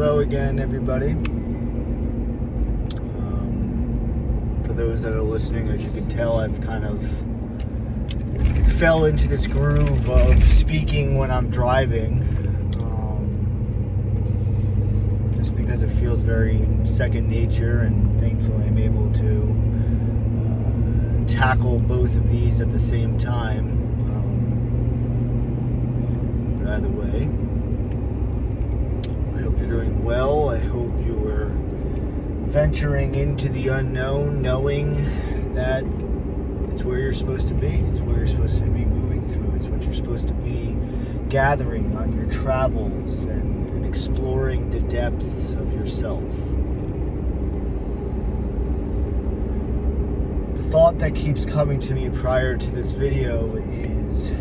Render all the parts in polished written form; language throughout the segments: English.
Hello again, everybody. For those that are listening, as you can tell, I've kind of fell into this groove of speaking when I'm driving, just because it feels very second nature, and thankfully I'm able to tackle both of these at the same time. But either way, I hope you're doing well. I hope you're venturing into the unknown, knowing that it's where you're supposed to be. It's where you're supposed to be moving through. It's what you're supposed to be gathering on your travels and exploring the depths of yourself. The thought that keeps coming to me prior to this video is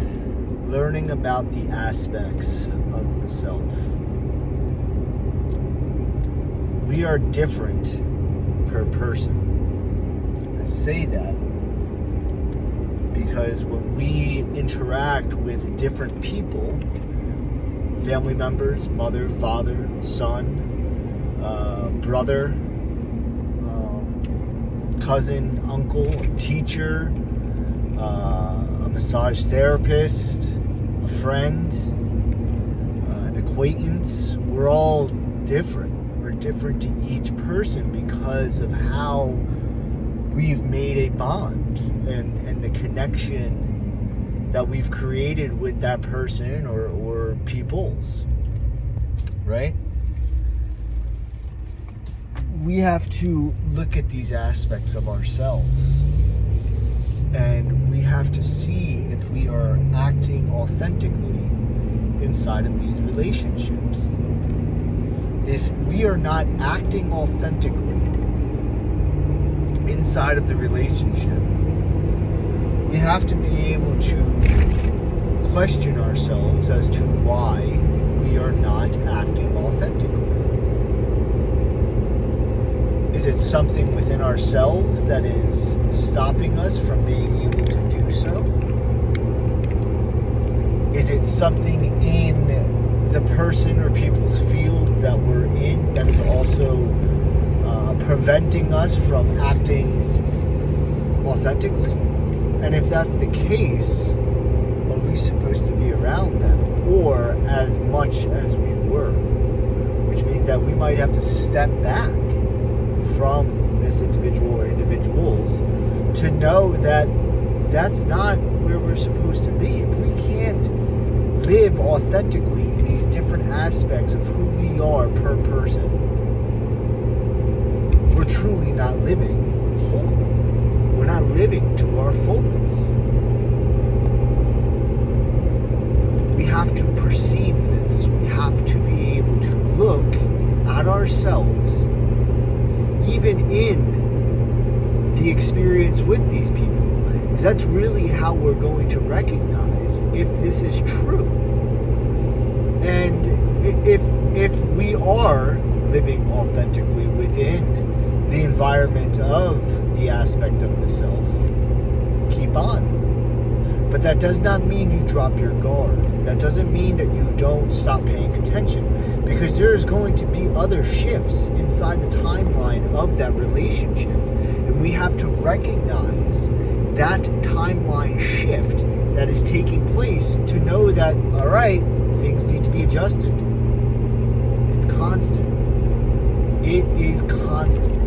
learning about the aspects of the self. We are different per person. I say that because when we interact with different people, family members, mother, father, son, brother, cousin, uncle, teacher, a massage therapist, a friend, an acquaintance, we're all different. We're different to each person because of how we've made a bond and the connection that we've created with that person or peoples, right? We have to look at these aspects of ourselves, and we have to see if we are acting authentically inside of these relationships. If we are not acting authentically inside of the relationship, we have to be able to question ourselves as to why we are not acting authentically. Is it something within ourselves that is stopping us from being able to do so? Is it something in the person or people's field that we're in that is also preventing us from acting authentically? And if that's the case, are we supposed to be around them or as much as we were? Which means that we might have to step back from this individual or individuals to know that that's not where we're supposed to be. If we can't live authentically in these different aspects of who we are per person, we're truly not living wholly. We're not living to our fullness. We have to perceive this. We have to be able to look at ourselves, even in the experience with these people. Because that's really how we're going to recognize if this is true. And if we are living authentically within the environment of the aspect of the self, keep on. But that does not mean you drop your guard. That doesn't mean that you don't stop paying attention, because there's going to be other shifts inside the timeline of that relationship, and we have to recognize that timeline shift that is taking place to know that, all right, things need to be adjusted. It's constant. It is constant.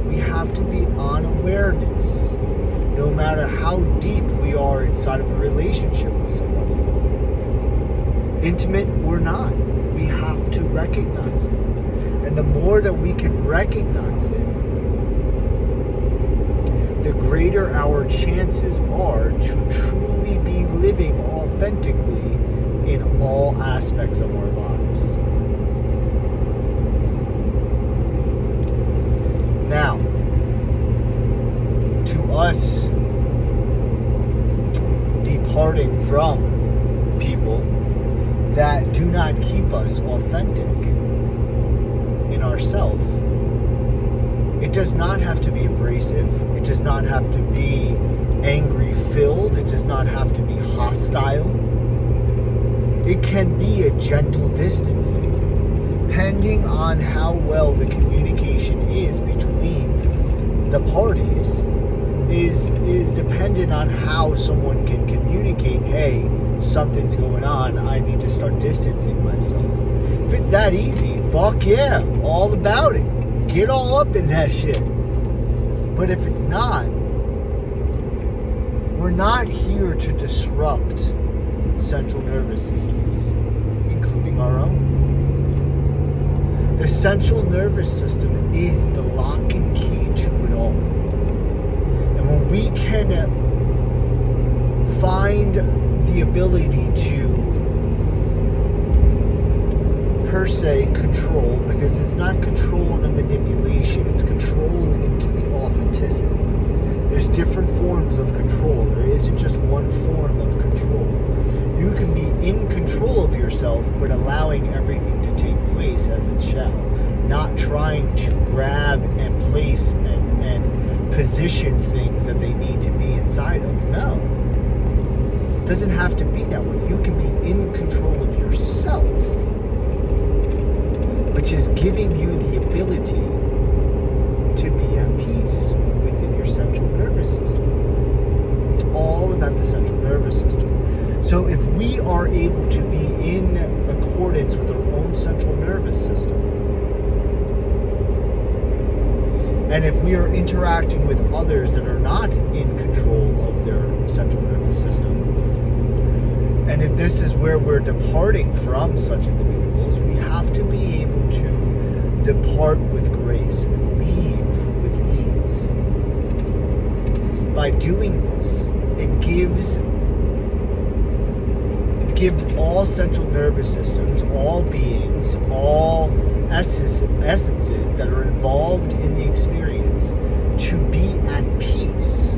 We have to be on awareness, no matter how deep we are inside of a relationship with somebody. Intimate or not, we have to recognize it. And the more that we can recognize it, the greater our chances are to truly be living authentically in all aspects of our lives. Now, to us departing from people that do not keep us authentic in ourselves, it does not have to be abrasive. It does not have to be angry filled. It does not have to be hostile. It can be a gentle distancing. depending on how well the communication is between the parties, is dependent on how someone can communicate, hey, something's going on, I need to start distancing myself. If it's that easy, fuck yeah, all about it. Get all up in that shit. But if it's not, we're not here to disrupt central nervous systems, including our own. The central nervous system is the lock and key to it all. And when we can find the ability to, per se, control, because it's not control and a manipulation, it's control into the authenticity. There's different forms of control. There isn't just one form of control. You can be in control of yourself, but allowing everything to take place as it shall. Not trying to grab and place and position things that they need to be inside of. No. It doesn't have to be that way. You can be in control of yourself, which is giving you the ability to be at peace within your central nervous system. It's all about the central nervous system. So if we are able to be in accordance with our own central nervous system, and if we are interacting with others that are not in control of their central nervous system, and if this is where we're departing from such individuals, we have to be able to depart with grace and leave with ease. By doing this, it gives all central nervous systems, all beings, all essences that are involved in the experience to be at peace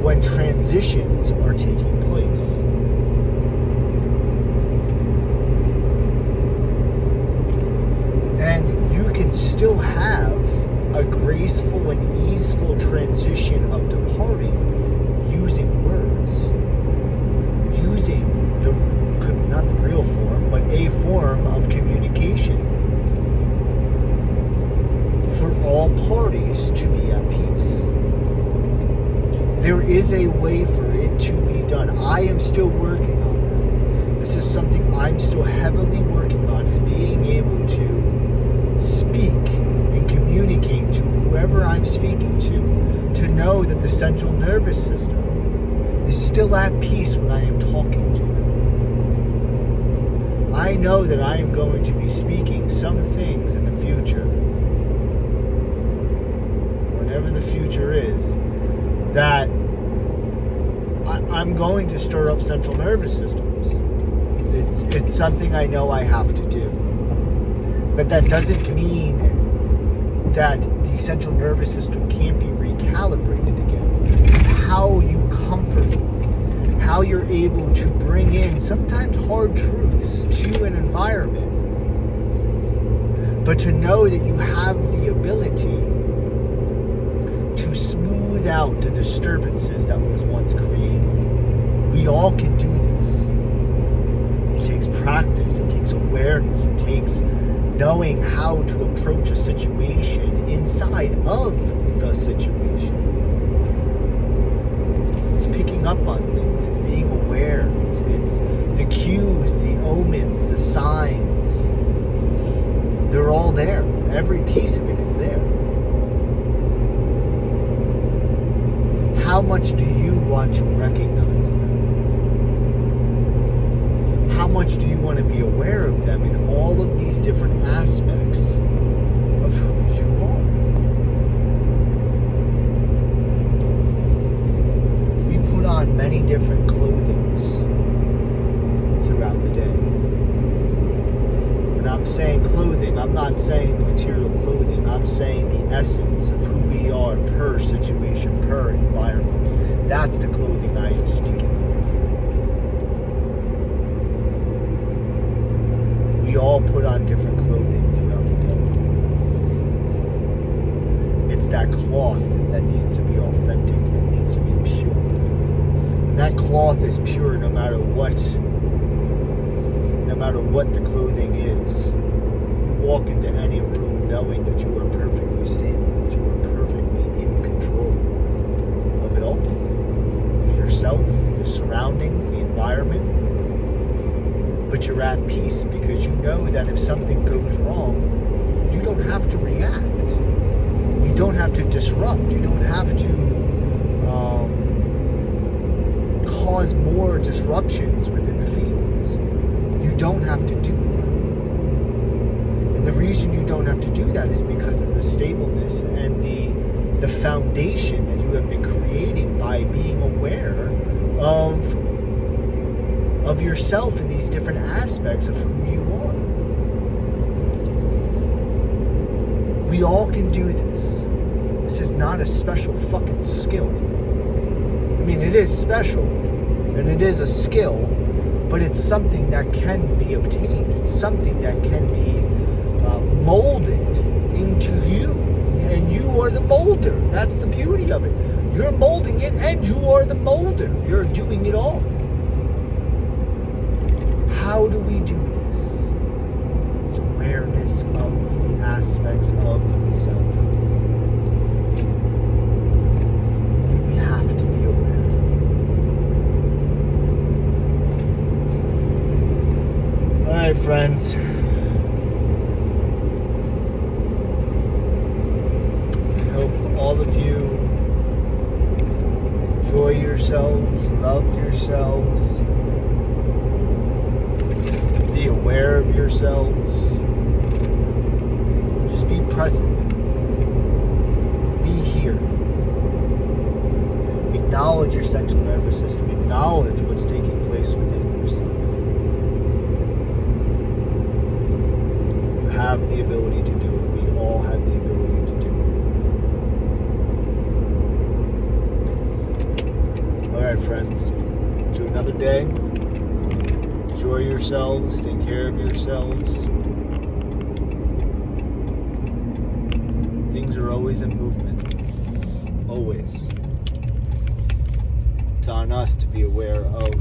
when transitions are taking place. And you can still have a graceful and easeful transition of departing using words. Using not the real form, but a form of communication for all parties to be at peace. There is a way for it to be done. I am still working on that. This is something I'm still heavily working on, is being able to speak and communicate to whoever I'm speaking to know that the central nervous system is still at peace when I am talking to them. I know that I am going to be speaking some things in the future, whenever the future is, that I'm going to stir up central nervous systems. It's something I know I have to do. But that doesn't mean that the central nervous system can't be recalibrated again. It's how you comfort it, how you're able to bring in sometimes hard truths to an environment, but to know that you have the ability to smooth out the disturbances that was once created. We all can do this. It takes practice, it takes awareness, it takes knowing how to approach a situation inside of the situation. It's picking up on things, it's being aware, it's the cues, the omens, the signs. They're all there. Every piece of it is there. How much do you want to recognize them? How much do you want to be aware of them in all of these different aspects of who you are? We put on many different clothings throughout the day. When I'm saying clothing, I'm not saying the material clothing. I'm saying the essence of who we are per situation, per environment. That's the clothing I am speaking of. We all put on different clothing throughout the day. It's that cloth that needs to be authentic, that needs to be pure. And that cloth is pure no matter what the clothing is. walk into any room knowing that you are perfectly stable, that you are perfectly in control of it all. Of yourself, the surroundings, the environment. But you're at peace because you know that if something goes wrong, you don't have to react. You don't have to disrupt. You don't have to cause more disruptions within the field. You don't have to do that. And the reason you don't have to do that is because of the stableness and the foundation that you have been creating by being aware of yourself in these different aspects of who you are. We all can do this. This is not a special fucking skill. I mean, it is special, and it is a skill, but it's something that can be obtained. It's something that can be molded into you, and you are the molder. That's the beauty of it. You're molding it, and you are the molder. You're doing it all. How do we do this? It's awareness of the aspects of the self. We have to be aware. Alright, friends. I hope all of you enjoy yourselves, love yourselves, be aware of yourselves. Just be present. Be here. Acknowledge your central nervous system. Acknowledge what's taking place within yourself. You have the ability to do it. We all have the ability to do it. Alright, friends. To another day. Enjoy yourselves. Take care of yourselves. Things are always in movement. Always. It's on us to be aware of